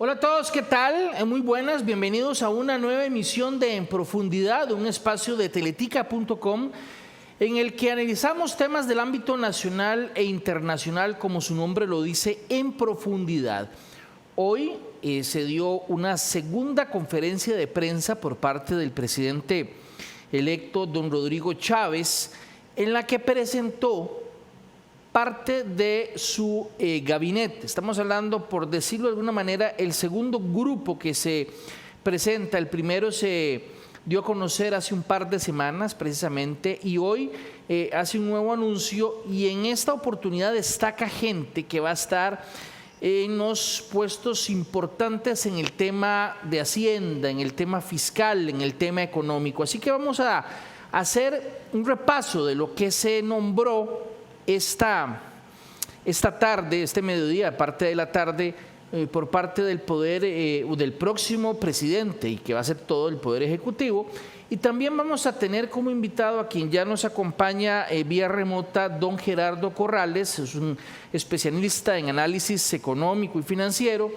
Hola a todos, ¿qué tal? Muy buenas, bienvenidos a una nueva emisión de En Profundidad, un espacio de teletica.com en el que analizamos temas del ámbito nacional e internacional, como su nombre lo dice, en profundidad. Hoy se dio una segunda conferencia de prensa por parte del presidente electo, don Rodrigo Chávez, en la que presentó parte de su gabinete. Estamos hablando, por decirlo de alguna manera, el segundo grupo que se presenta. El primero se dio a conocer hace un par de semanas precisamente y hoy hace un nuevo anuncio, y en esta oportunidad destaca gente que va a estar en los puestos importantes en el tema de Hacienda, en el tema fiscal, en el tema económico. Así que vamos a hacer un repaso de lo que se nombró esta tarde, este mediodía, parte de la tarde, por parte del poder del próximo presidente, y que va a ser todo el poder ejecutivo. Y también vamos a tener como invitado a quien ya nos acompaña vía remota, don Gerardo Corrales, es un especialista en análisis económico y financiero,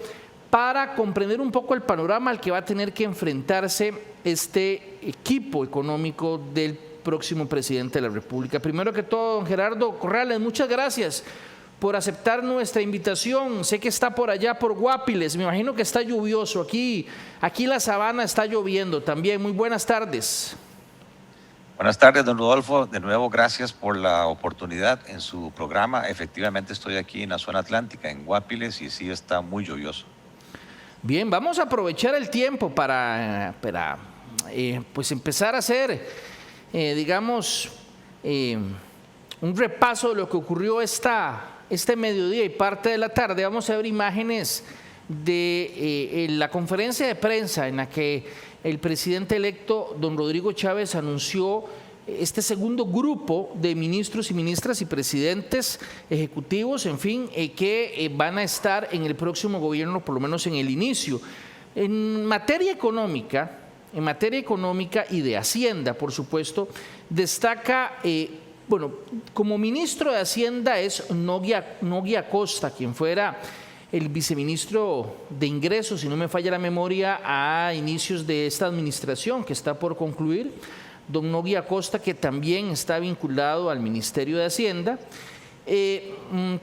para comprender un poco el panorama al que va a tener que enfrentarse este equipo económico del próximo presidente de la República. Primero que todo, don Gerardo Corrales, muchas gracias por aceptar nuestra invitación. Sé que está por allá por Guapiles, me imagino que está lluvioso. Aquí la sabana está lloviendo también. Muy buenas tardes. Buenas tardes, don Rodolfo. De nuevo, gracias por la oportunidad en su programa. Efectivamente, estoy aquí en la zona atlántica, en Guapiles, y sí está muy lluvioso. Bien, vamos a aprovechar el tiempo para pues empezar a hacer un repaso de lo que ocurrió este mediodía y parte de la tarde. Vamos a ver imágenes de la conferencia de prensa en la que el presidente electo, don Rodrigo Chávez, anunció este segundo grupo de ministros y ministras y presidentes ejecutivos, en fin, que van a estar en el próximo gobierno, por lo menos en el inicio. En materia económica y de Hacienda, por supuesto, destaca, como ministro de Hacienda es Nogui Acosta, quien fuera el viceministro de Ingresos, si no me falla la memoria, a inicios de esta administración que está por concluir. Don Nogui Acosta, que también está vinculado al Ministerio de Hacienda.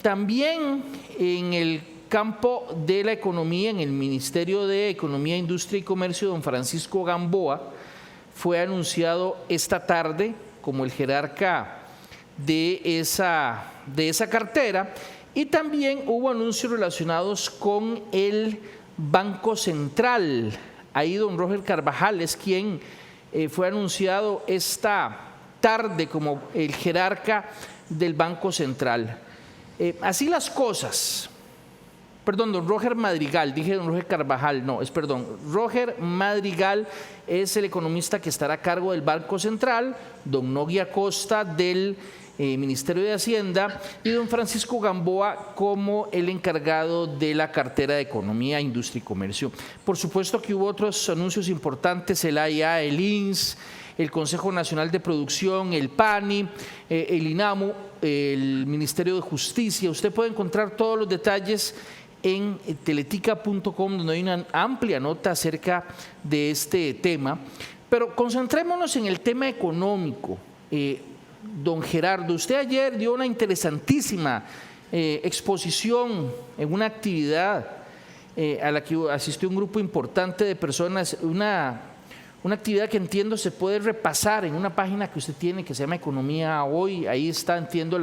También en el campo de la economía, en el Ministerio de Economía, Industria y Comercio, don Francisco Gamboa fue anunciado esta tarde como el jerarca de esa cartera, y también hubo anuncios relacionados con el Banco Central. Ahí don Roger Carvajal es quien fue anunciado esta tarde como el jerarca del Banco Central. Así las cosas. Perdón, don Roger Madrigal, dije don Roger Carvajal, no, Roger Madrigal es el economista que estará a cargo del Banco Central, don Nogui Acosta del Ministerio de Hacienda y don Francisco Gamboa como el encargado de la cartera de Economía, Industria y Comercio. Por supuesto que hubo otros anuncios importantes, el AIA, el INS, el Consejo Nacional de Producción, el PANI, el INAMU, el Ministerio de Justicia. Usted puede encontrar todos los detalles en teletica.com, donde hay una amplia nota acerca de este tema. Pero concentrémonos en el tema económico. Don Gerardo, usted ayer dio una interesantísima exposición en una actividad a la que asistió un grupo importante de personas, una actividad que entiendo se puede repasar en una página que usted tiene que se llama Economía Hoy. Ahí está, entiendo,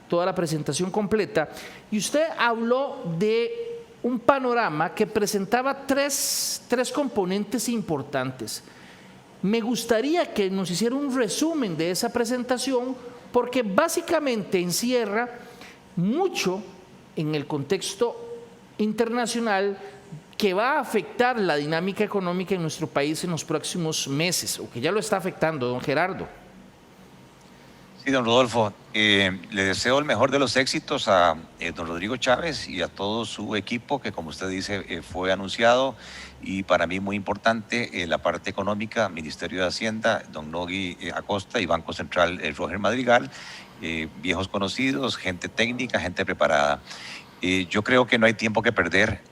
toda la presentación completa. Y usted habló de un panorama que presentaba tres componentes importantes. Me gustaría que nos hiciera un resumen de esa presentación, porque básicamente encierra mucho en el contexto internacional que va a afectar la dinámica económica en nuestro país en los próximos meses, o que ya lo está afectando, don Gerardo. Sí, don Rodolfo, le deseo el mejor de los éxitos a don Rodrigo Chávez y a todo su equipo, que como usted dice fue anunciado, y para mí muy importante la parte económica, Ministerio de Hacienda, don Nogui Acosta, y Banco Central, Roger Madrigal, viejos conocidos, gente técnica, gente preparada. Yo creo que no hay tiempo que perder.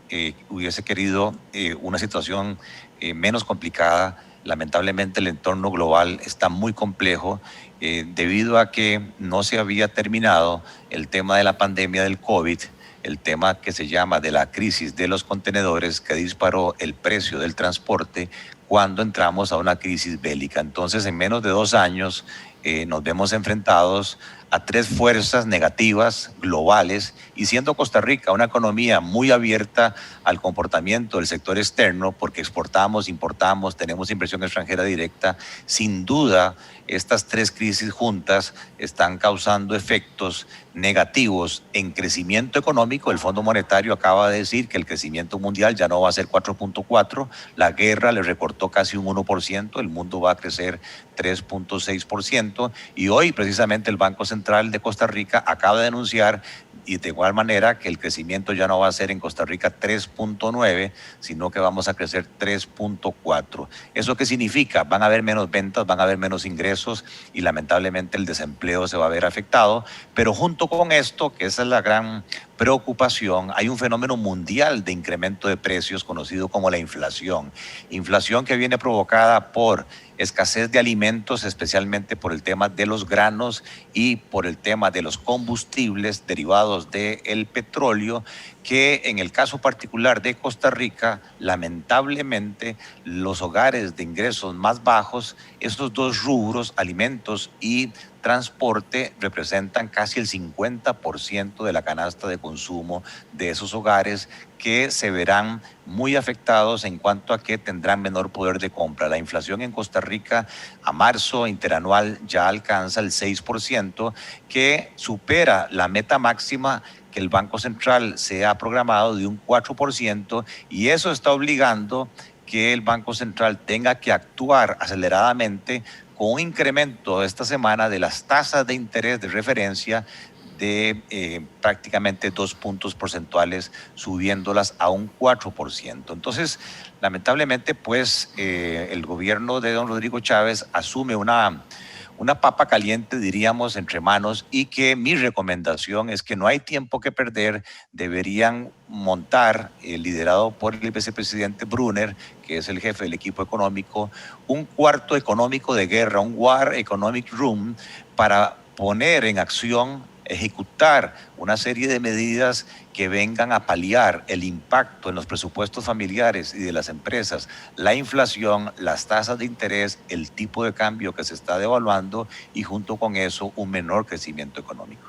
Hubiese querido una situación menos complicada. Lamentablemente el entorno global está muy complejo debido a que no se había terminado el tema de la pandemia del COVID, el tema que se llama de la crisis de los contenedores que disparó el precio del transporte cuando entramos a una crisis bélica. Entonces, en menos de 2 años nos vemos enfrentados a 3 fuerzas negativas globales, y siendo Costa Rica una economía muy abierta al comportamiento del sector externo, porque exportamos, importamos, tenemos inversión extranjera directa, sin duda estas 3 crisis juntas están causando efectos negativos en crecimiento económico. El Fondo Monetario acaba de decir que el crecimiento mundial ya no va a ser 4.4, la guerra le recortó casi un 1%, el mundo va a crecer 3.6%, y hoy precisamente el Banco Central de Costa Rica acaba de anunciar, y de igual manera, que el crecimiento ya no va a ser en Costa Rica 3.9, sino que vamos a crecer 3.4. ¿Eso qué significa? Van a haber menos ventas, van a haber menos ingresos, y lamentablemente el desempleo se va a ver afectado. Pero junto con esto, que esa es la gran preocupación, hay un fenómeno mundial de incremento de precios conocido como la inflación. Inflación que viene provocada por escasez de alimentos, especialmente por el tema de los granos y por el tema de los combustibles derivados del petróleo, que en el caso particular de Costa Rica, lamentablemente, los hogares de ingresos más bajos, estos 2 rubros, alimentos y transporte, representan casi el 50% de la canasta de consumo de esos hogares, que se verán muy afectados en cuanto a que tendrán menor poder de compra. La inflación en Costa Rica a marzo interanual ya alcanza el 6%, que supera la meta máxima que el Banco Central se ha programado de un 4%, y eso está obligando que el Banco Central tenga que actuar aceleradamente con un incremento esta semana de las tasas de interés de referencia de prácticamente 2 puntos porcentuales, subiéndolas a un 4%. Entonces, lamentablemente, pues el gobierno de don Rodrigo Chávez asume una papa caliente, diríamos, entre manos, y que mi recomendación es que no hay tiempo que perder. Deberían montar, liderado por el vicepresidente Brunner, que es el jefe del equipo económico, un cuarto económico de guerra, un War Economic Room, para poner en acción, ejecutar una serie de medidas que vengan a paliar el impacto en los presupuestos familiares y de las empresas, la inflación, las tasas de interés, el tipo de cambio que se está devaluando, y junto con eso un menor crecimiento económico.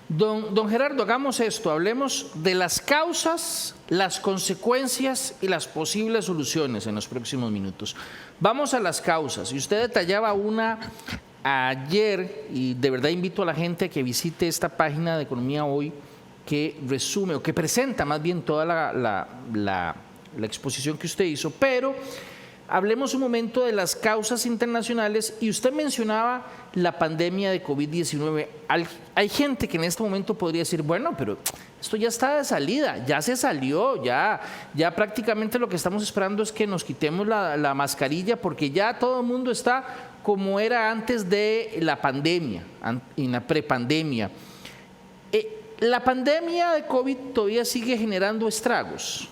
Don Gerardo, hagamos esto, hablemos de las causas, las consecuencias y las posibles soluciones en los próximos minutos. Vamos a las causas, y usted detallaba una ayer, y de verdad invito a la gente a que visite esta página de Economía Hoy, que resume o que presenta más bien toda la exposición que usted hizo. Pero hablemos un momento de las causas internacionales, y usted mencionaba la pandemia de COVID-19. Hay gente que en este momento podría decir, bueno, pero esto ya está de salida, ya se salió, ya prácticamente lo que estamos esperando es que nos quitemos la mascarilla, porque ya todo el mundo está como era antes de la pandemia, en la prepandemia. ¿La pandemia de COVID todavía sigue generando estragos?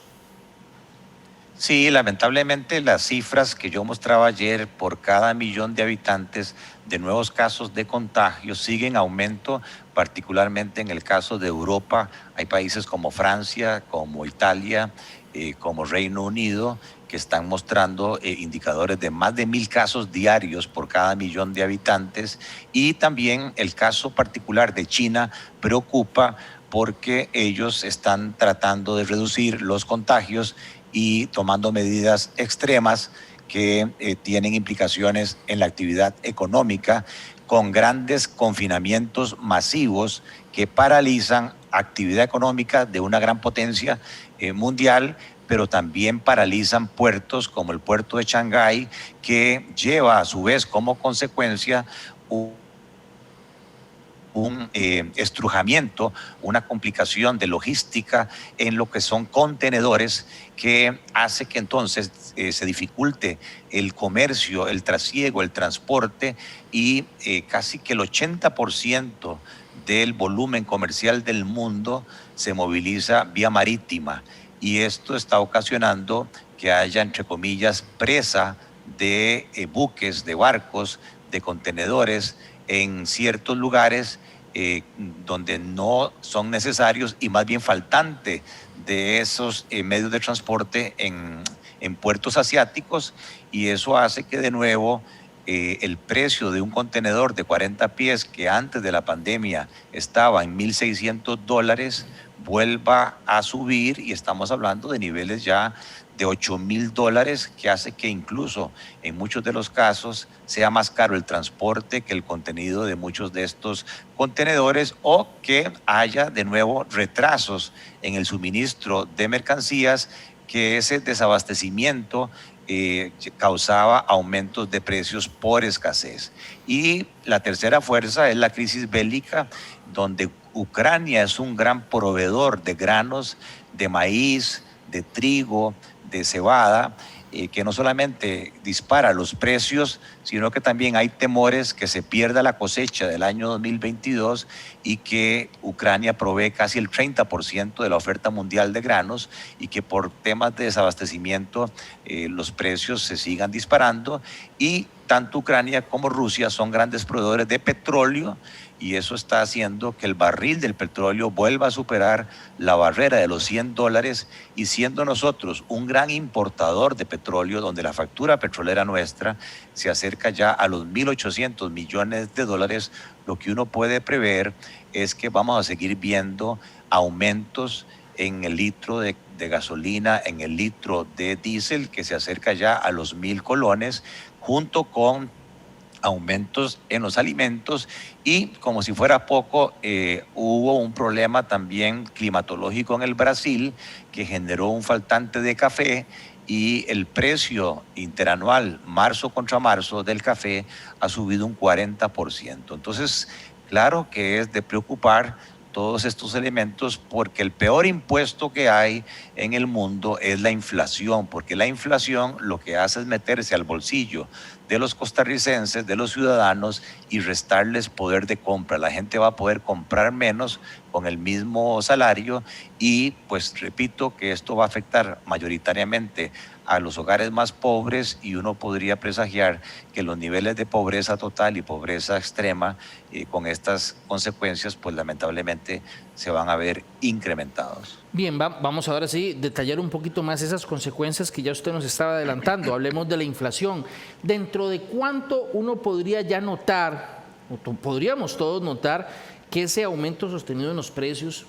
Sí, lamentablemente las cifras que yo mostraba ayer por cada 1.000.000 de habitantes de nuevos casos de contagio siguen en aumento, particularmente en el caso de Europa. Hay países como Francia, como Italia, como Reino Unido, que están mostrando indicadores de más de 1.000 casos diarios por cada 1.000.000 de habitantes. Y también el caso particular de China preocupa, porque ellos están tratando de reducir los contagios y tomando medidas extremas que tienen implicaciones en la actividad económica, con grandes confinamientos masivos que paralizan actividad económica de una gran potencia mundial, pero también paralizan puertos como el puerto de Shanghái, que lleva a su vez como consecuencia un estrujamiento, una complicación de logística en lo que son contenedores, que hace que entonces se dificulte el comercio, el trasiego, el transporte, y casi que el 80% del volumen comercial del mundo se moviliza vía marítima, y esto está ocasionando que haya, entre comillas, presa de buques, de barcos, de contenedores en ciertos lugares donde no son necesarios, y más bien faltante de esos medios de transporte en puertos asiáticos, y eso hace que de nuevo el precio de un contenedor de 40 pies que antes de la pandemia estaba en $1,600 vuelva a subir, y estamos hablando de niveles ya de $8,000, que hace que incluso en muchos de los casos sea más caro el transporte que el contenido de muchos de estos contenedores, o que haya de nuevo retrasos en el suministro de mercancías, que ese desabastecimiento causaba aumentos de precios por escasez. Y la tercera fuerza es la crisis bélica, donde Ucrania es un gran proveedor de granos, de maíz, de trigo, de cebada, que no solamente dispara los precios, sino que también hay temores que se pierda la cosecha del año 2022, y que Ucrania provee casi el 30% de la oferta mundial de granos, y que por temas de desabastecimiento los precios se sigan disparando. Y tanto Ucrania como Rusia son grandes proveedores de petróleo, y eso está haciendo que el barril del petróleo vuelva a superar la barrera de los $100, y siendo nosotros un gran importador de petróleo, donde la factura petrolera nuestra se acerca ya a los $1,800 millones, lo que uno puede prever es que vamos a seguir viendo aumentos en el litro de gasolina, en el litro de diésel, que se acerca ya a los 1,000 colones, junto con aumentos en los alimentos. Y como si fuera poco, hubo un problema también climatológico en el Brasil, que generó un faltante de café, y el precio interanual, marzo contra marzo, del café ha subido un 40%. Entonces, claro que es de preocupar todos estos elementos, porque el peor impuesto que hay en el mundo es la inflación, porque la inflación lo que hace es meterse al bolsillo de los costarricenses, de los ciudadanos, y restarles poder de compra. La gente va a poder comprar menos con el mismo salario, y pues repito que esto va a afectar mayoritariamente a los hogares más pobres, y uno podría presagiar que los niveles de pobreza total y pobreza extrema con estas consecuencias pues lamentablemente se van a ver incrementados. Bien, vamos ahora sí a detallar un poquito más esas consecuencias que ya usted nos estaba adelantando. Hablemos de la inflación. ¿Dentro de cuánto uno podría ya notar, o podríamos todos notar, que ese aumento sostenido en los precios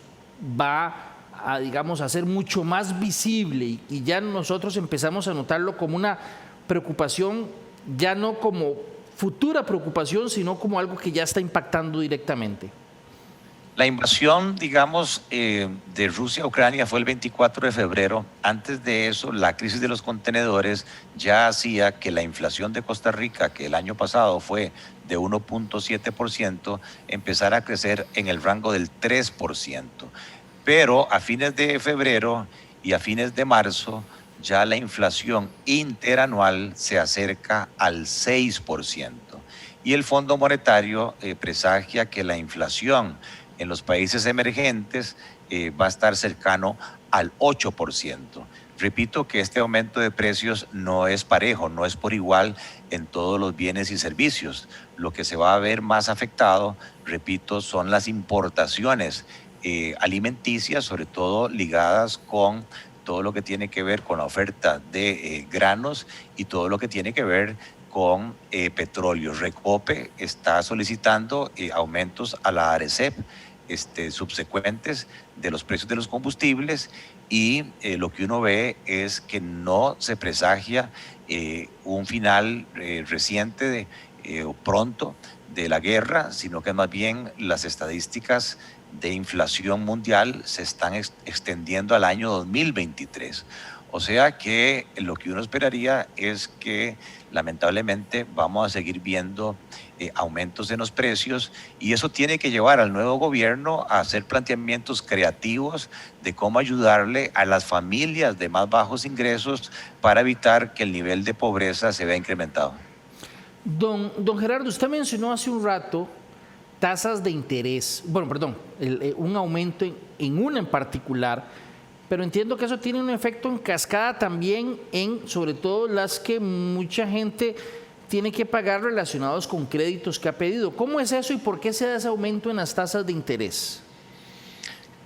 va a, digamos, a ser mucho más visible, y ya nosotros empezamos a notarlo como una preocupación, ya no como futura preocupación, sino como algo que ya está impactando directamente? La invasión, digamos, de Rusia a Ucrania fue el 24 de febrero. Antes de eso, la crisis de los contenedores ya hacía que la inflación de Costa Rica, que el año pasado fue de 1.7%, empezara a crecer en el rango del 3%. Pero a fines de febrero y a fines de marzo, ya la inflación interanual se acerca al 6%. Y el Fondo Monetario presagia que la inflación en los países emergentes va a estar cercano al 8%. Repito que este aumento de precios no es parejo, no es por igual en todos los bienes y servicios. Lo que se va a ver más afectado, repito, son las importaciones alimenticias, sobre todo ligadas con todo lo que tiene que ver con la oferta de granos, y todo lo que tiene que ver con petróleo. Recope está solicitando aumentos a la ARECEP subsecuentes de los precios de los combustibles, y lo que uno ve es que no se presagia un final reciente o pronto de la guerra, sino que más bien las estadísticas de inflación mundial se están extendiendo al año 2023. O sea que lo que uno esperaría es que lamentablemente vamos a seguir viendo aumentos en los precios, y eso tiene que llevar al nuevo gobierno a hacer planteamientos creativos de cómo ayudarle a las familias de más bajos ingresos para evitar que el nivel de pobreza se vea incrementado. Don Gerardo, usted mencionó hace un rato tasas de interés, bueno, perdón, un aumento en una en particular, pero entiendo que eso tiene un efecto en cascada también en, sobre todo, las que mucha gente tiene que pagar relacionados con créditos que ha pedido. ¿Cómo es eso y por qué se da ese aumento en las tasas de interés?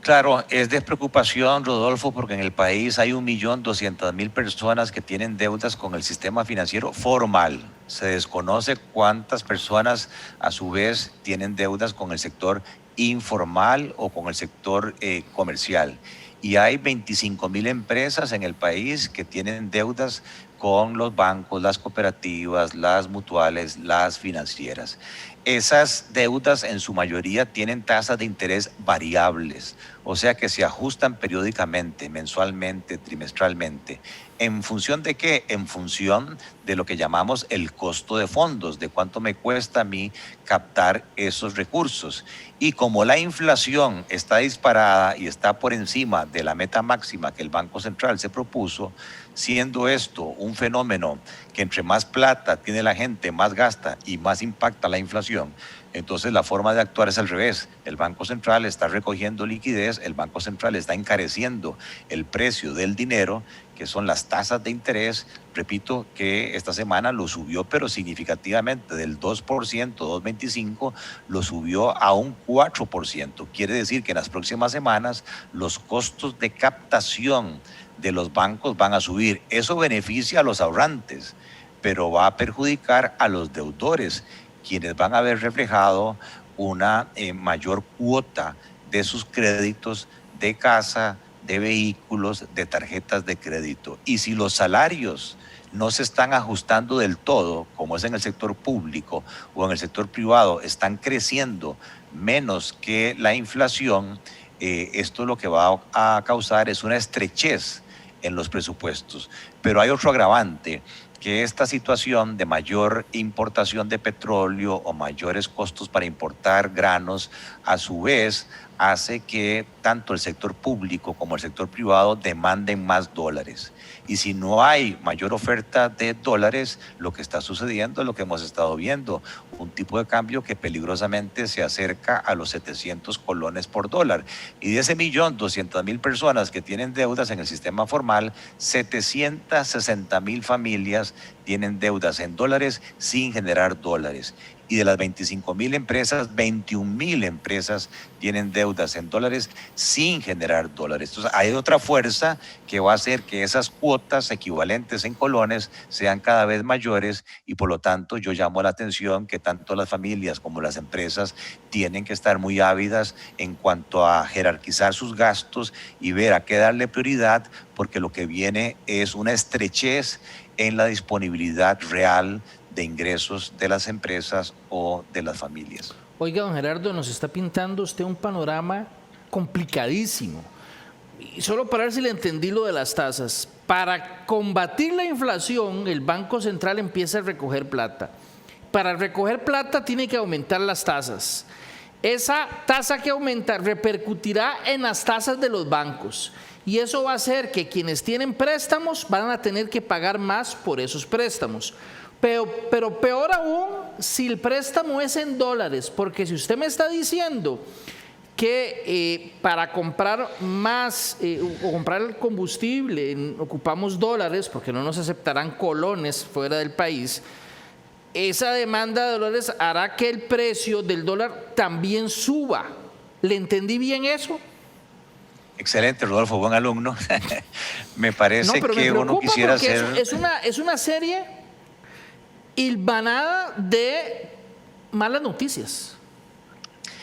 Claro, es de preocupación, Rodolfo, porque en el país hay 1.200.000 personas que tienen deudas con el sistema financiero formal. Se desconoce cuántas personas a su vez tienen deudas con el sector informal o con el sector comercial. Y hay 25.000 empresas en el país que tienen deudas con los bancos, las cooperativas, las mutuales, las financieras. Esas deudas en su mayoría tienen tasas de interés variables, o sea que se ajustan periódicamente, mensualmente, trimestralmente. ¿En función de qué? En función de lo que llamamos el costo de fondos, de cuánto me cuesta a mí captar esos recursos. Y como la inflación está disparada y está por encima de la meta máxima que el Banco Central se propuso, siendo esto un fenómeno que entre más plata tiene la gente, más gasta y más impacta la inflación, entonces la forma de actuar es al revés. El Banco Central está recogiendo liquidez, el Banco Central está encareciendo el precio del dinero, que son las tasas de interés. Repito que esta semana lo subió, pero significativamente, del 2%, 2,25%, lo subió a un 4%. Quiere decir que en las próximas semanas los costos de captación de los bancos van a subir. Eso beneficia a los ahorrantes, pero va a perjudicar a los deudores, quienes van a ver reflejado una mayor cuota de sus créditos de casa, de vehículos, de tarjetas de crédito. Y si los salarios no se están ajustando del todo, como es en el sector público o en el sector privado, están creciendo menos que la inflación, esto lo que va a causar es una estrechez en los presupuestos. Pero hay otro agravante, que esta situación de mayor importación de petróleo o mayores costos para importar granos, a su vez hace que tanto el sector público como el sector privado demanden más dólares. Y si no hay mayor oferta de dólares, lo que está sucediendo es lo que hemos estado viendo, un tipo de cambio que peligrosamente se acerca a los 700 colones por dólar. Y de ese 1.200.000 personas que tienen deudas en el sistema formal, 760.000 familias tienen deudas en dólares sin generar dólares. Y de las 25.000 empresas, 21.000 empresas tienen deudas en dólares sin generar dólares. Entonces hay otra fuerza que va a hacer que esas cuotas equivalentes en colones sean cada vez mayores, y por lo tanto yo llamo la atención que tanto las familias como las empresas tienen que estar muy ávidas en cuanto a jerarquizar sus gastos y ver a qué darle prioridad, porque lo que viene es una estrechez en la disponibilidad real de ingresos de las empresas o de las familias. Oiga, don Gerardo, nos está pintando usted un panorama complicadísimo. Y solo para ver si le entendí lo de las tasas. Para combatir la inflación, el Banco Central empieza a recoger plata. Para recoger plata tiene que aumentar las tasas. Esa tasa que aumenta repercutirá en las tasas de los bancos. Y eso va a hacer que quienes tienen préstamos van a tener que pagar más por esos préstamos. Pero peor aún si el préstamo es en dólares, porque si usted me está diciendo que para comprar más o comprar el combustible ocupamos dólares, porque no nos aceptarán colones fuera del país, esa demanda de dólares hará que el precio del dólar también suba. ¿Le entendí bien eso? Excelente, Rodolfo, buen alumno. Me parece que uno quisiera hacer... Es una serie hilvanada de malas noticias.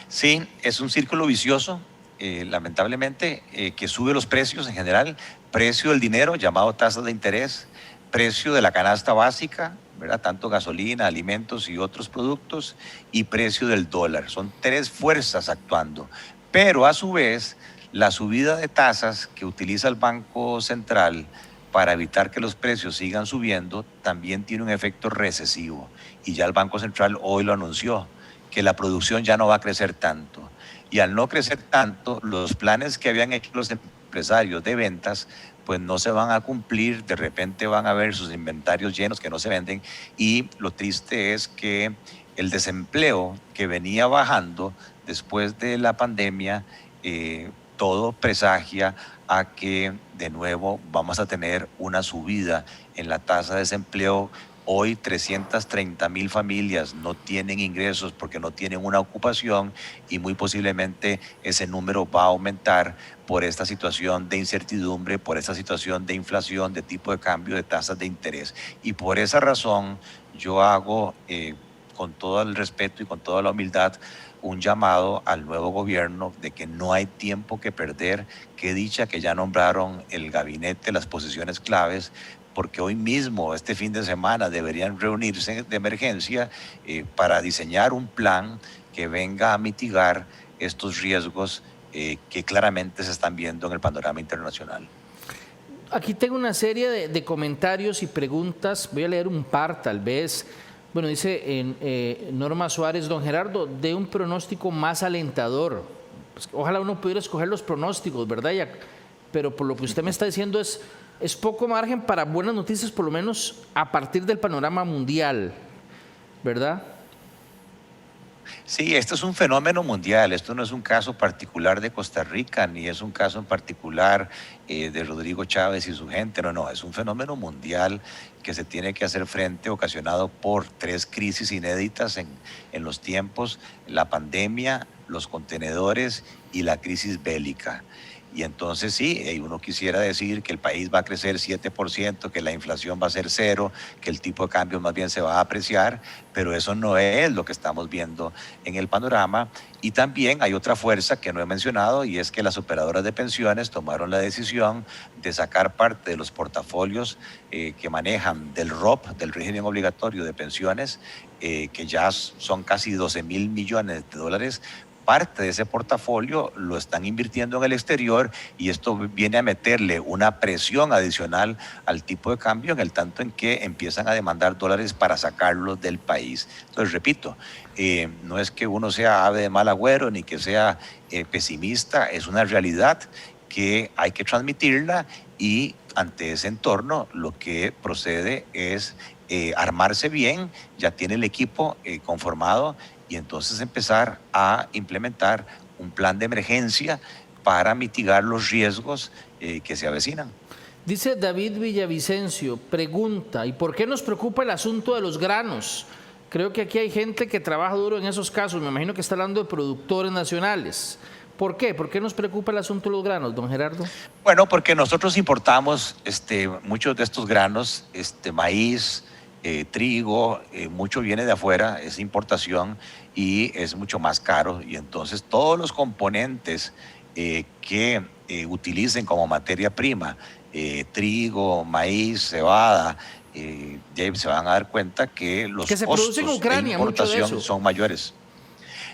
Sí, es un círculo vicioso, lamentablemente, que sube los precios en general, precio del dinero, llamado tasas de interés, precio de la canasta básica, ¿verdad? Tanto gasolina, alimentos y otros productos, y precio del dólar. Son tres fuerzas actuando. Pero a su vez, la subida de tasas que utiliza el Banco Central para evitar que los precios sigan subiendo, también tiene un efecto recesivo. Y ya el Banco Central hoy lo anunció, que la producción ya no va a crecer tanto. Y al no crecer tanto, los planes que habían hecho los empresarios de ventas pues no se van a cumplir, de repente van a ver sus inventarios llenos que no se venden, y lo triste es que el desempleo que venía bajando después de la pandemia, todo presagia a que de nuevo vamos a tener una subida en la tasa de desempleo. Hoy 330.000 familias no tienen ingresos porque no tienen una ocupación, y muy posiblemente ese número va a aumentar por esta situación de incertidumbre, por esta situación de inflación, de tipo de cambio, de tasas de interés. Y por esa razón yo hago, con todo el respeto y con toda la humildad, un llamado al nuevo gobierno de que no hay tiempo que perder. Qué dicha que ya nombraron el gabinete, las posiciones claves, porque hoy mismo, este fin de semana, deberían reunirse de emergencia para diseñar un plan que venga a mitigar estos riesgos que claramente se están viendo en el panorama internacional. Aquí tengo una serie de comentarios y preguntas, voy a leer un par tal vez. Bueno, dice Norma Suárez, don Gerardo, de un pronóstico más alentador. Pues, ojalá uno pudiera escoger los pronósticos, ¿verdad? Pero por lo que usted me está diciendo es poco margen para buenas noticias, por lo menos a partir del panorama mundial, ¿verdad? Sí, esto es un fenómeno mundial, esto no es un caso particular de Costa Rica, ni es un caso en particular de Rodrigo Chávez y su gente, no, es un fenómeno mundial que se tiene que hacer frente, ocasionado por 3 crisis inéditas en los tiempos: la pandemia, los contenedores y la crisis bélica. Y entonces sí, uno quisiera decir que el país va a crecer 7%, que la inflación va a ser 0, que el tipo de cambio más bien se va a apreciar, pero eso no es lo que estamos viendo en el panorama. Y también hay otra fuerza que no he mencionado, y es que las operadoras de pensiones tomaron la decisión de sacar parte de los portafolios que manejan del ROP, del régimen obligatorio de pensiones, que ya son casi 12.000 millones de dólares. Parte de ese portafolio lo están invirtiendo en el exterior, y esto viene a meterle una presión adicional al tipo de cambio, en el tanto en que empiezan a demandar dólares para sacarlos del país. Entonces, repito, no es que uno sea ave de mal agüero ni que sea pesimista, es una realidad que hay que transmitirla, y ante ese entorno lo que procede es armarse bien. Ya tiene el equipo conformado, y entonces empezar a implementar un plan de emergencia para mitigar los riesgos que se avecinan. Dice David Villavicencio, pregunta, ¿y por qué nos preocupa el asunto de los granos? Creo que aquí hay gente que trabaja duro en esos casos, me imagino que está hablando de productores nacionales. ¿Por qué? ¿Por qué nos preocupa el asunto de los granos, don Gerardo? Bueno, porque nosotros importamos muchos de estos granos, maíz, trigo, mucho viene de afuera, es importación y es mucho más caro, y entonces todos los componentes que utilicen como materia prima, trigo, maíz, cebada, se van a dar cuenta que los que se produce en Ucrania, de importación mucho de eso son mayores.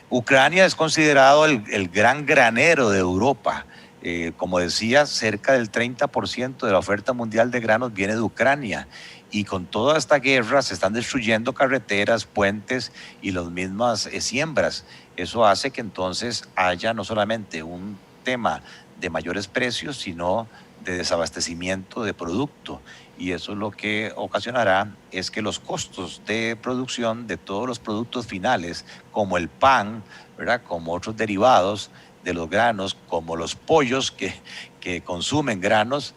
Ucrania es considerado el gran granero de Europa. Como decía, cerca del 30% de la oferta mundial de granos viene de Ucrania. Y con toda esta guerra se están destruyendo carreteras, puentes y las mismas siembras. Eso hace que entonces haya no solamente un tema de mayores precios, sino de desabastecimiento de producto. Y eso lo que ocasionará es que los costos de producción de todos los productos finales, como el pan, ¿verdad?, como otros derivados de los granos, como los pollos que consumen granos,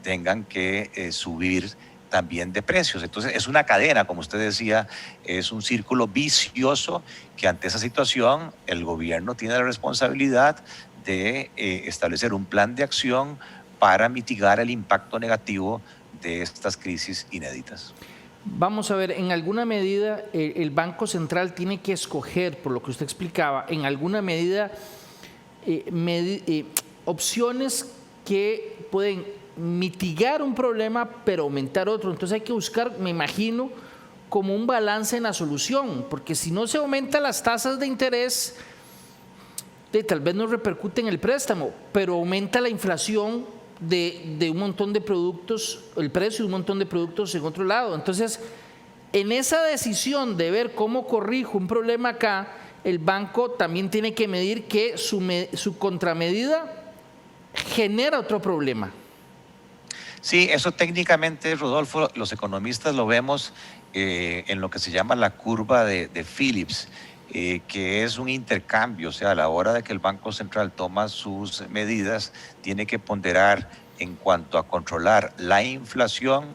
tengan que subir también de precios. Entonces es una cadena, como usted decía, es un círculo vicioso que ante esa situación el gobierno tiene la responsabilidad de establecer un plan de acción para mitigar el impacto negativo de estas crisis inéditas. Vamos a ver, en alguna medida el Banco Central tiene que escoger, por lo que usted explicaba, en alguna medida opciones que pueden mitigar un problema pero aumentar otro. Entonces hay que buscar, me imagino, como un balance en la solución, porque si no se aumentan las tasas de interés, tal vez no repercute en el préstamo, pero aumenta la inflación de un montón de productos, el precio de un montón de productos en otro lado. Entonces, en esa decisión de ver cómo corrijo un problema acá, el banco también tiene que medir que su contramedida genera otro problema. Sí, eso técnicamente, Rodolfo, los economistas lo vemos en lo que se llama la curva de Phillips, que es un intercambio, o sea, a la hora de que el Banco Central toma sus medidas, tiene que ponderar en cuanto a controlar la inflación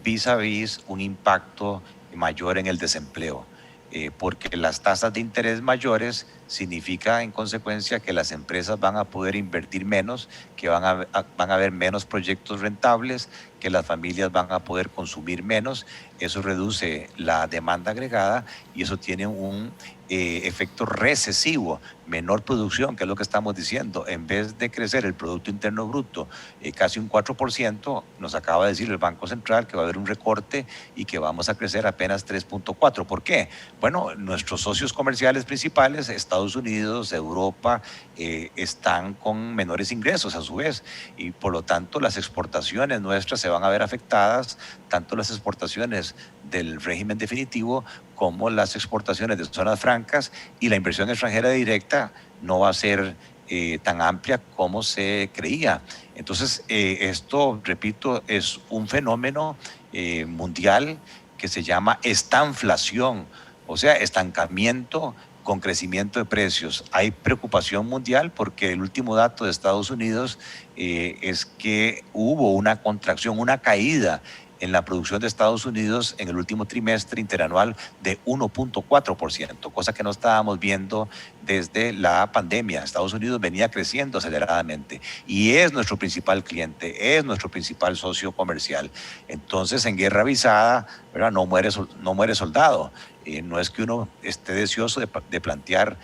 vis a vis un impacto mayor en el desempleo. Porque las tasas de interés mayores significa en consecuencia que las empresas van a poder invertir menos, que van a haber menos proyectos rentables, que las familias van a poder consumir menos. Eso reduce la demanda agregada y eso tiene un efecto recesivo, menor producción, que es lo que estamos diciendo. En vez de crecer el Producto Interno Bruto casi un 4%, nos acaba de decir el Banco Central que va a haber un recorte y que vamos a crecer apenas 3.4%. ¿Por qué? Bueno, nuestros socios comerciales principales, Estados Unidos, Europa, están con menores ingresos a su vez y por lo tanto las exportaciones nuestras se van a ver afectadas, tanto las exportaciones del régimen definitivo como las exportaciones de zonas francas, y la inversión extranjera directa no va a ser tan amplia como se creía. Entonces, esto, repito, es un fenómeno mundial que se llama estanflación, o sea, estancamiento con crecimiento de precios. Hay preocupación mundial porque el último dato de Estados Unidos es que hubo una contracción, una caída en la producción de Estados Unidos en el último trimestre interanual de 1.4%, cosa que no estábamos viendo desde la pandemia. Estados Unidos venía creciendo aceleradamente y es nuestro principal cliente, es nuestro principal socio comercial. Entonces, en guerra avisada, ¿verdad? No muere soldado. No es que uno esté deseoso de plantear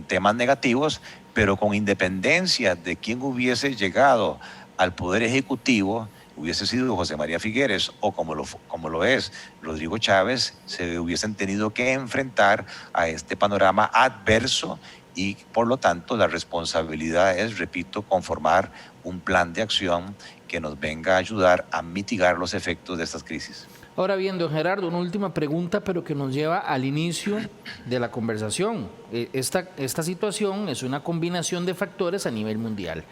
temas negativos, pero con independencia de quién hubiese llegado al Poder Ejecutivo, hubiese sido José María Figueres o como lo es Rodrigo Chávez, se hubiesen tenido que enfrentar a este panorama adverso y por lo tanto la responsabilidad es, repito, conformar un plan de acción que nos venga a ayudar a mitigar los efectos de estas crisis. Ahora bien, don Gerardo, una última pregunta, pero que nos lleva al inicio de la conversación. Esta situación es una combinación de factores a nivel mundial.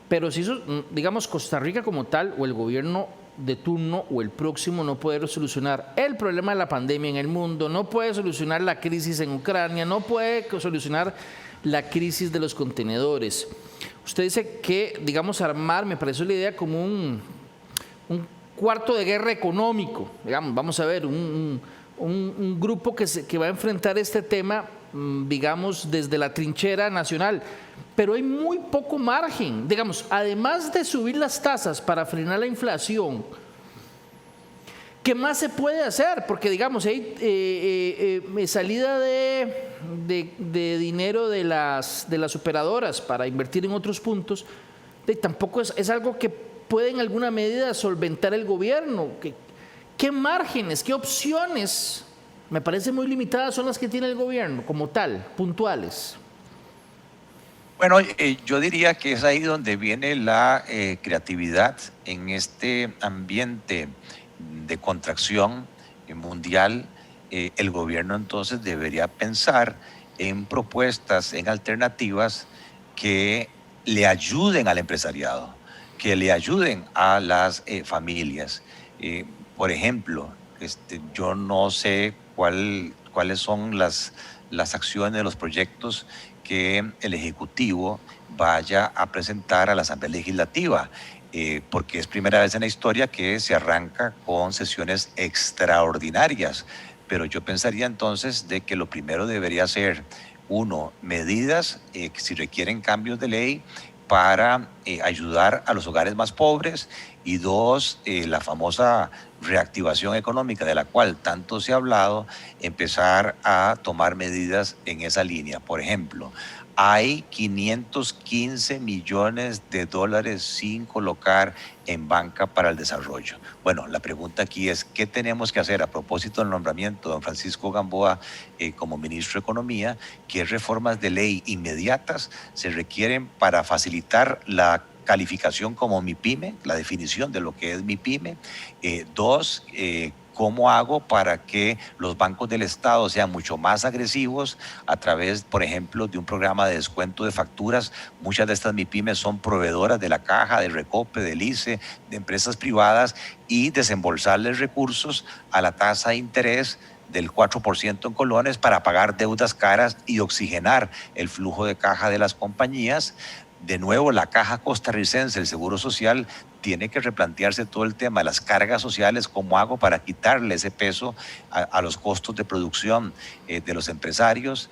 Pero si eso, digamos, Costa Rica como tal, o el gobierno de turno o el próximo no puede solucionar el problema de la pandemia en el mundo, no puede solucionar la crisis en Ucrania, no puede solucionar la crisis de los contenedores. Usted dice que, digamos, armar, me pareció la idea como un cuarto de guerra económico, digamos, vamos a ver, un grupo que va a enfrentar este tema, digamos, desde la trinchera nacional. Pero hay muy poco margen, digamos, además de subir las tasas para frenar la inflación, ¿qué más se puede hacer? Porque, digamos, hay salida de dinero de las operadoras para invertir en otros puntos, tampoco es algo que puede en alguna medida solventar el gobierno. ¿Qué márgenes, qué opciones, me parece muy limitadas, son las que tiene el gobierno como tal, puntuales? Bueno, yo diría que es ahí donde viene la creatividad en este ambiente de contracción mundial. El gobierno entonces debería pensar en propuestas, en alternativas que le ayuden al empresariado, que le ayuden a las familias. Por ejemplo, yo no sé cuáles son las acciones, los proyectos que el Ejecutivo vaya a presentar a la Asamblea Legislativa, porque es primera vez en la historia que se arranca con sesiones extraordinarias. Pero yo pensaría entonces de que lo primero debería ser, uno, medidas que si requieren cambios de ley para ayudar a los hogares más pobres, y dos, la famosa reactivación económica de la cual tanto se ha hablado, empezar a tomar medidas en esa línea. Por ejemplo, hay 515 millones de dólares sin colocar en banca para el desarrollo. Bueno, la pregunta aquí es, ¿qué tenemos que hacer a propósito del nombramiento de don Francisco Gamboa como ministro de Economía? ¿Qué reformas de ley inmediatas se requieren para facilitar la calificación como MIPYME, la definición de lo que es MIPYME? Dos, ¿cómo hago para que los bancos del Estado sean mucho más agresivos a través, por ejemplo, de un programa de descuento de facturas? Muchas de estas MIPYMES son proveedoras de la Caja, de Recope, del ICE, de empresas privadas, y desembolsarles recursos a la tasa de interés del 4% en colones para pagar deudas caras y oxigenar el flujo de caja de las compañías. De nuevo, la Caja Costarricense, el Seguro Social, tiene que replantearse todo el tema de las cargas sociales, cómo hago para quitarle ese peso a los costos de producción de los empresarios.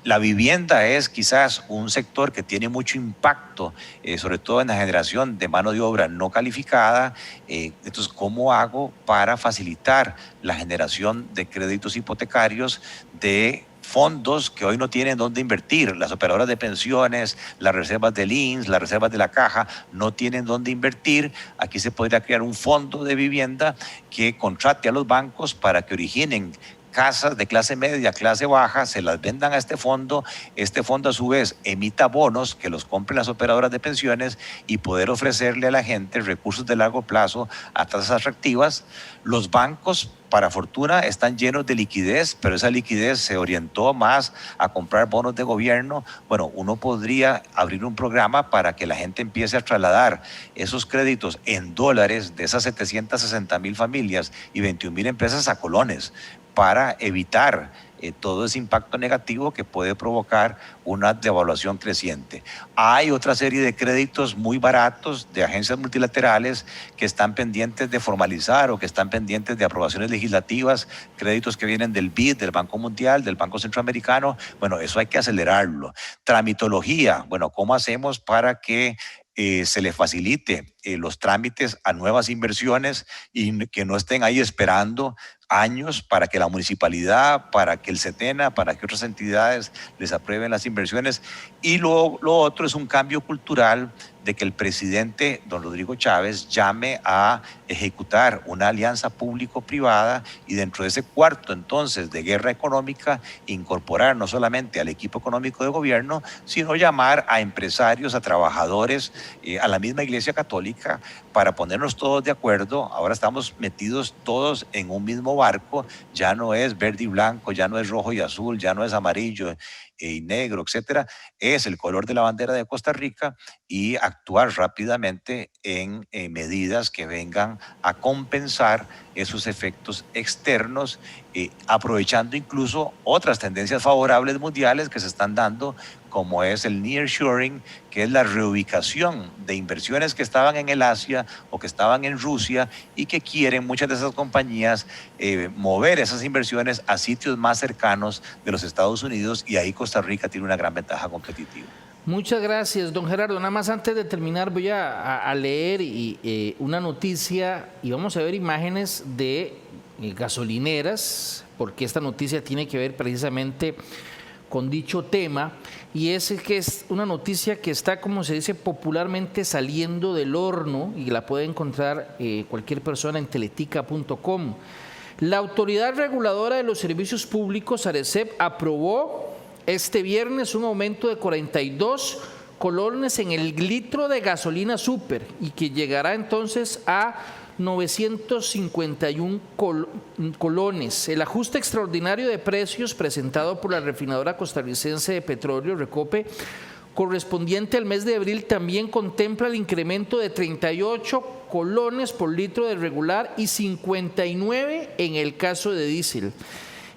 La vivienda es quizás un sector que tiene mucho impacto, sobre todo en la generación de mano de obra no calificada. Entonces, ¿cómo hago para facilitar la generación de créditos hipotecarios, de fondos que hoy no tienen dónde invertir? Las operadoras de pensiones, las reservas del INSS, las reservas de la Caja no tienen dónde invertir. Aquí se podría crear un fondo de vivienda que contrate a los bancos para que originen casas de clase media, clase baja, se las vendan a este fondo a su vez emita bonos que los compren las operadoras de pensiones y poder ofrecerle a la gente recursos de largo plazo a tasas atractivas. Los bancos, para fortuna, están llenos de liquidez, pero esa liquidez se orientó más a comprar bonos de gobierno. Bueno, uno podría abrir un programa para que la gente empiece a trasladar esos créditos en dólares de esas 760,000 familias y 21,000 empresas a colones, para evitar todo ese impacto negativo que puede provocar una devaluación creciente. Hay otra serie de créditos muy baratos de agencias multilaterales que están pendientes de formalizar o que están pendientes de aprobaciones legislativas, créditos que vienen del BID, del Banco Mundial, del Banco Centroamericano. Bueno, eso hay que acelerarlo. Tramitología, bueno, ¿cómo hacemos para que se le facilite los trámites a nuevas inversiones y que no estén ahí esperando años para que la municipalidad, para que el SETENA, para que otras entidades les aprueben las inversiones? Y lo otro es un cambio cultural de que el presidente, don Rodrigo Chávez, llame a ejecutar una alianza público-privada y dentro de ese cuarto entonces de guerra económica incorporar no solamente al equipo económico de gobierno, sino llamar a empresarios, a trabajadores, a la misma Iglesia Católica, para ponernos todos de acuerdo. Ahora estamos metidos todos en un mismo barco, ya no es verde y blanco, ya no es rojo y azul, ya no es amarillo y negro, etcétera, es el color de la bandera de Costa Rica, y actuar rápidamente en medidas que vengan a compensar esos efectos externos, aprovechando incluso otras tendencias favorables mundiales que se están dando, como es el nearshoring, que es la reubicación de inversiones que estaban en el Asia o que estaban en Rusia y que quieren muchas de esas compañías mover esas inversiones a sitios más cercanos de los Estados Unidos, y ahí Costa Rica tiene una gran ventaja competitiva. Muchas gracias, don Gerardo. Nada más antes de terminar voy a leer una noticia y vamos a ver imágenes de gasolineras, porque esta noticia tiene que ver precisamente con dicho tema, y es que es una noticia que está, como se dice popularmente, saliendo del horno, y la puede encontrar cualquier persona en teletica.com. La Autoridad Reguladora de los Servicios Públicos, ARECEP, aprobó este viernes un aumento de 42 colones en el litro de gasolina súper, y que llegará entonces a 951 colones. El ajuste extraordinario de precios presentado por la refinadora costarricense de petróleo, Recope, correspondiente al mes de abril, también contempla el incremento de 38 colones por litro de regular y 59 en el caso de diésel.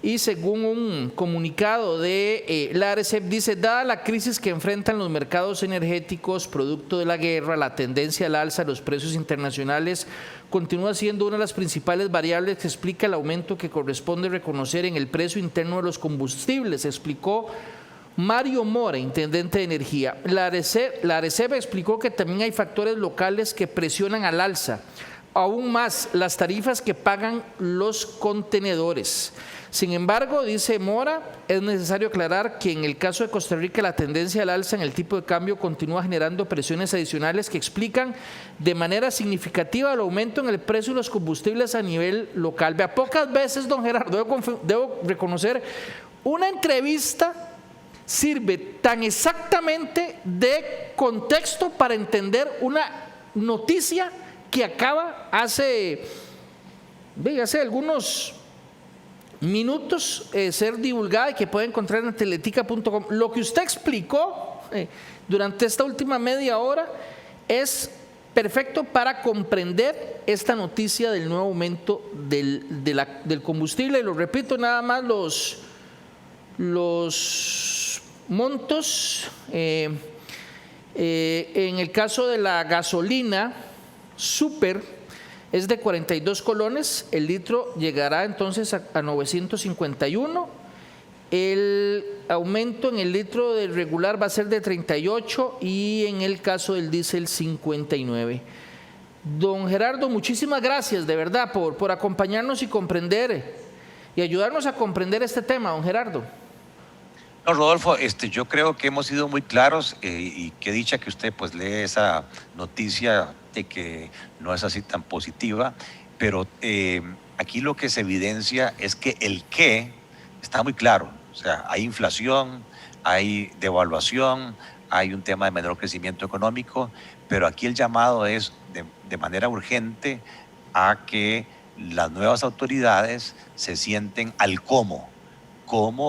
Y según un comunicado de la ARECEP, dice: dada la crisis que enfrentan los mercados energéticos producto de la guerra, la tendencia al alza de los precios internacionales continúa siendo una de las principales variables que explica el aumento que corresponde reconocer en el precio interno de los combustibles, explicó Mario Mora, intendente de Energía. La ARECEP explicó que también hay factores locales que presionan al alza, aún más las tarifas que pagan los contenedores. Sin embargo, dice Mora, es necesario aclarar que en el caso de Costa Rica la tendencia al alza en el tipo de cambio continúa generando presiones adicionales que explican de manera significativa el aumento en el precio de los combustibles a nivel local. Vea, pocas veces, don Gerardo, debo reconocer, una entrevista sirve tan exactamente de contexto para entender una noticia que acaba hace hace algunos minutos ser divulgada y que puede encontrar en teletica.com. Lo que usted explicó durante esta última media hora es perfecto para comprender esta noticia del nuevo aumento del combustible. Y lo repito, nada más los montos. En el caso de la gasolina super es de 42 colones, el litro llegará entonces a 951. El aumento en el litro del regular va a ser de 38 y en el caso del diésel 59. Don Gerardo, muchísimas gracias de verdad por acompañarnos y comprender y ayudarnos a comprender este tema, don Gerardo. No, Rodolfo, yo creo que hemos sido muy claros y qué dicha que usted pues lee esa noticia de que no es así tan positiva, pero aquí lo que se evidencia es que el qué está muy claro. O sea, hay inflación, hay devaluación, hay un tema de menor crecimiento económico, pero aquí el llamado es de manera urgente a que las nuevas autoridades se sienten al cómo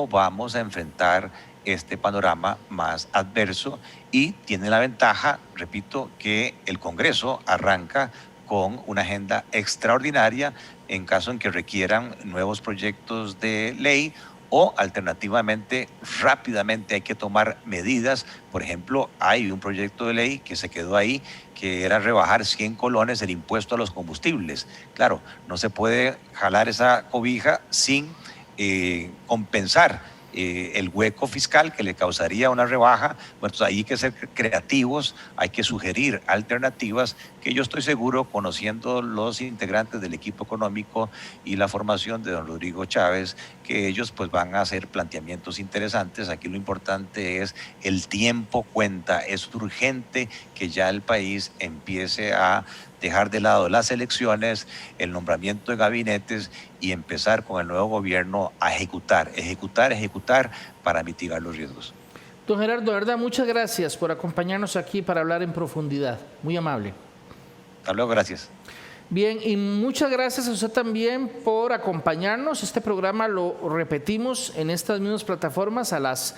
vamos a enfrentar este panorama más adverso, y tiene la ventaja, repito, que el Congreso arranca con una agenda extraordinaria en caso en que requieran nuevos proyectos de ley o alternativamente rápidamente hay que tomar medidas. Por ejemplo, hay un proyecto de ley que se quedó ahí que era rebajar 100 colones el impuesto a los combustibles. Claro, no se puede jalar esa cobija sin compensar el hueco fiscal que le causaría una rebaja. Bueno, entonces ahí hay que ser creativos, hay que sugerir alternativas que yo estoy seguro, conociendo los integrantes del equipo económico y la formación de don Rodrigo Chávez, que ellos pues van a hacer planteamientos interesantes. Aquí lo importante es el tiempo cuenta, es urgente que ya el país empiece a dejar de lado las elecciones, el nombramiento de gabinetes y empezar con el nuevo gobierno a ejecutar para mitigar los riesgos. Don Gerardo, de verdad, muchas gracias por acompañarnos aquí para hablar en profundidad. Muy amable. Hasta luego, gracias. Bien, y muchas gracias a usted también por acompañarnos. Este programa lo repetimos en estas mismas plataformas a las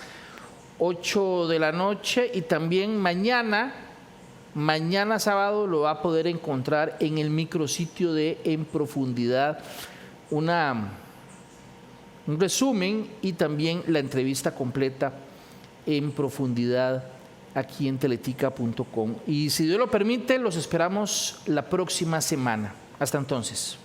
8 de la noche y también mañana sábado lo va a poder encontrar en el micrositio de En Profundidad, un resumen y también la entrevista completa en profundidad aquí en teletica.com. Y si Dios lo permite, los esperamos la próxima semana. Hasta entonces.